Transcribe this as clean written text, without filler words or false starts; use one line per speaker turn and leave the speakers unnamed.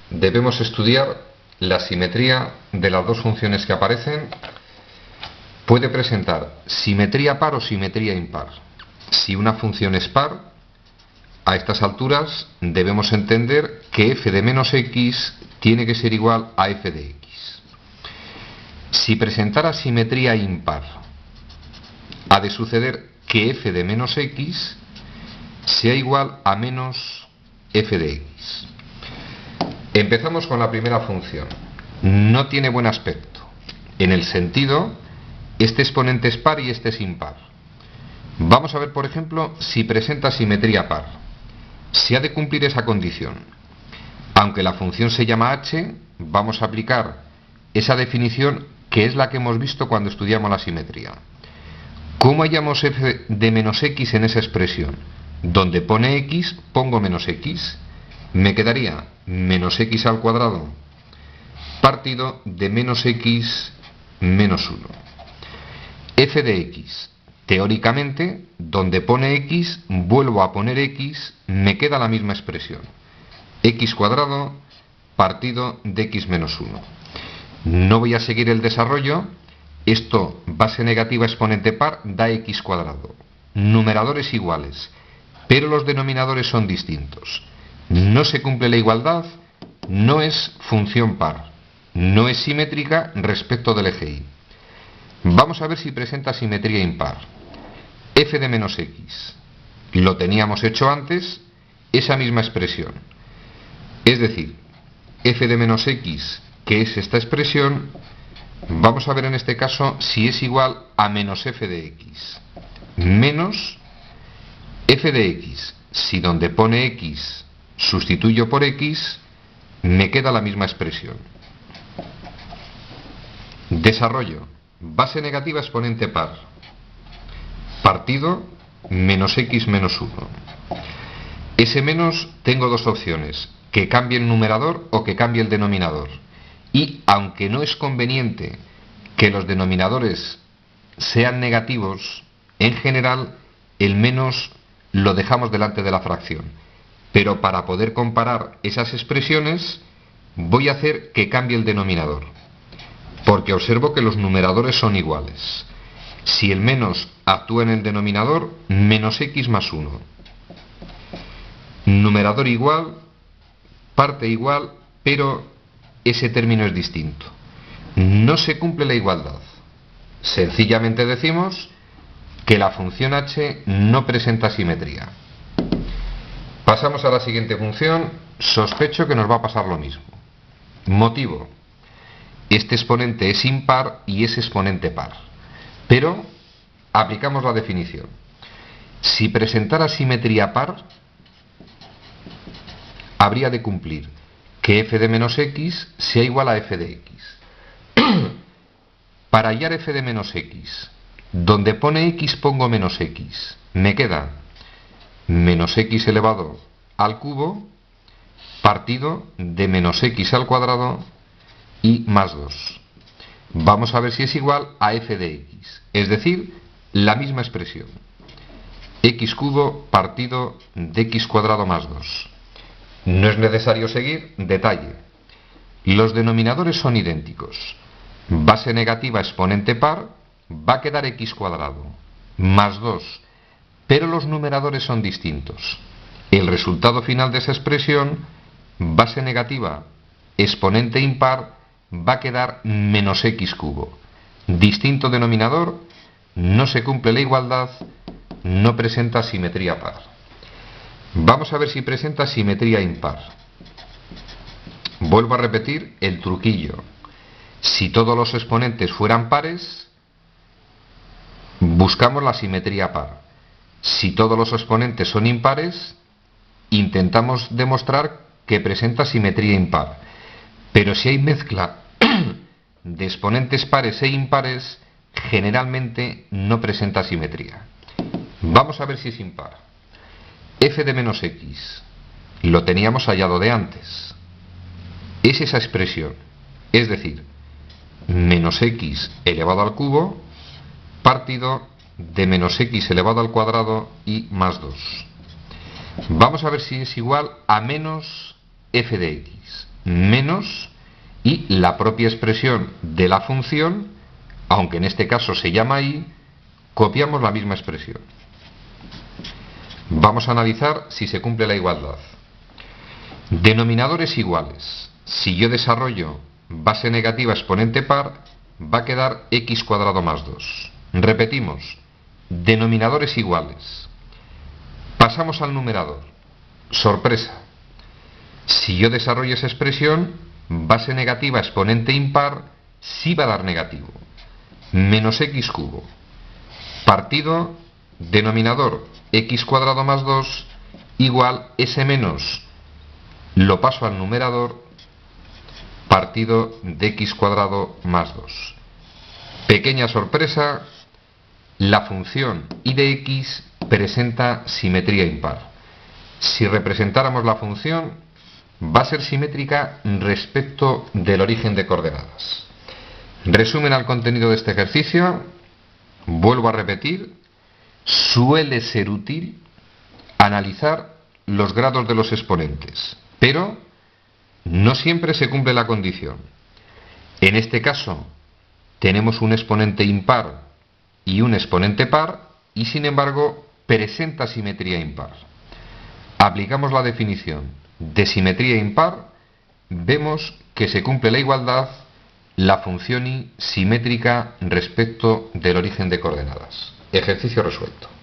debemos estudiar la simetría de las dos funciones que aparecen. Puede presentar simetría par o simetría impar. Si una función es par, a estas alturas debemos entender que f de menos x tiene que ser igual a f de x. Si presentara simetría impar, ha de suceder que f de menos x sea igual a menos f de x. Empezamos con la primera función. No tiene buen aspecto, en el sentido, este exponente es par y este es impar. Vamos a ver, por ejemplo, si presenta simetría par. Si ha de cumplir esa condición, aunque la función se llama h, vamos a aplicar esa definición que es la que hemos visto cuando estudiamos la simetría. ¿Cómo hallamos f de menos x en esa expresión? Donde pone x, pongo menos x. Me quedaría menos x al cuadrado partido de menos x menos 1. F de x. Teóricamente, donde pone x, vuelvo a poner x, me queda la misma expresión. X cuadrado partido de x menos 1. No voy a seguir el desarrollo. Esto, base negativa exponente par, da x cuadrado. Numeradores iguales, pero los denominadores son distintos. No se cumple la igualdad, no es función par, no es simétrica respecto del eje y. Vamos a ver si presenta simetría impar. F de menos x. Lo teníamos hecho antes, esa misma expresión. Es decir, f de menos x, que es esta expresión, vamos a ver en este caso si es igual a menos f de x. Menos f de x. Si donde pone x sustituyo por x, me queda la misma expresión. Desarrollo. Base negativa exponente par. Partido menos x menos 1. Ese menos tengo dos opciones, que cambie el numerador o que cambie el denominador. Y aunque no es conveniente que los denominadores sean negativos, en general el menos lo dejamos delante de la fracción. Pero para poder comparar esas expresiones voy a hacer que cambie el denominador, porque observo que los numeradores son iguales. Si el menos actúa en el denominador, menos x más 1. Numerador igual, parte igual, pero ese término es distinto. No se cumple la igualdad. Sencillamente decimos que la función h no presenta simetría. Pasamos a la siguiente función. Sospecho que nos va a pasar lo mismo. Motivo. Este exponente es impar y ese exponente par. Pero aplicamos la definición. Si presentara simetría par, habría de cumplir que f de menos x sea igual a f de x. Para hallar f de menos x, donde pone x pongo menos x. Me queda menos x elevado al cubo partido de menos x al cuadrado y más 2. Vamos a ver si es igual a f de x, es decir, la misma expresión. X cubo partido de x cuadrado más 2. No es necesario seguir detalle. Los denominadores son idénticos. Base negativa exponente par, va a quedar x cuadrado más 2, pero los numeradores son distintos. El resultado final de esa expresión, base negativa exponente impar, va a quedar menos x cubo. Distinto denominador, no se cumple la igualdad, no presenta simetría par. Vamos a ver si presenta simetría impar. Vuelvo a repetir el truquillo. Si todos los exponentes fueran pares, buscamos la simetría par. Si todos los exponentes son impares, intentamos demostrar que presenta simetría impar. Pero si hay mezcla de exponentes pares e impares, generalmente no presenta simetría. Vamos a ver si es impar. F de menos x. Lo teníamos hallado de antes. Es esa expresión. Es decir, menos x elevado al cubo partido de menos x elevado al cuadrado y más 2. Vamos a ver si es igual a menos f de x. menos y la propia expresión de la función, aunque en este caso se llama y, copiamos la misma expresión. Vamos a analizar si se cumple la igualdad. Denominadores iguales. Si yo desarrollo base negativa exponente par, va a quedar x cuadrado más 2. Repetimos, denominadores iguales. Pasamos al numerador. Sorpresa. Si yo desarrollo esa expresión, base negativa exponente impar, sí va a dar negativo. Menos x cubo. Partido, denominador x cuadrado más 2 igual ese menos lo paso al numerador, partido de x cuadrado más 2. Pequeña sorpresa, la función y de x presenta simetría impar. Si representáramos la función, va a ser simétrica respecto del origen de coordenadas. Resumen al contenido de este ejercicio. Vuelvo a repetir, suele ser útil analizar los grados de los exponentes, pero no siempre se cumple la condición. En este caso, tenemos un exponente impar y un exponente par, y sin embargo, presenta simetría impar. Aplicamos la definición de simetría impar, vemos que se cumple la igualdad, la función y simétrica respecto del origen de coordenadas. Ejercicio resuelto.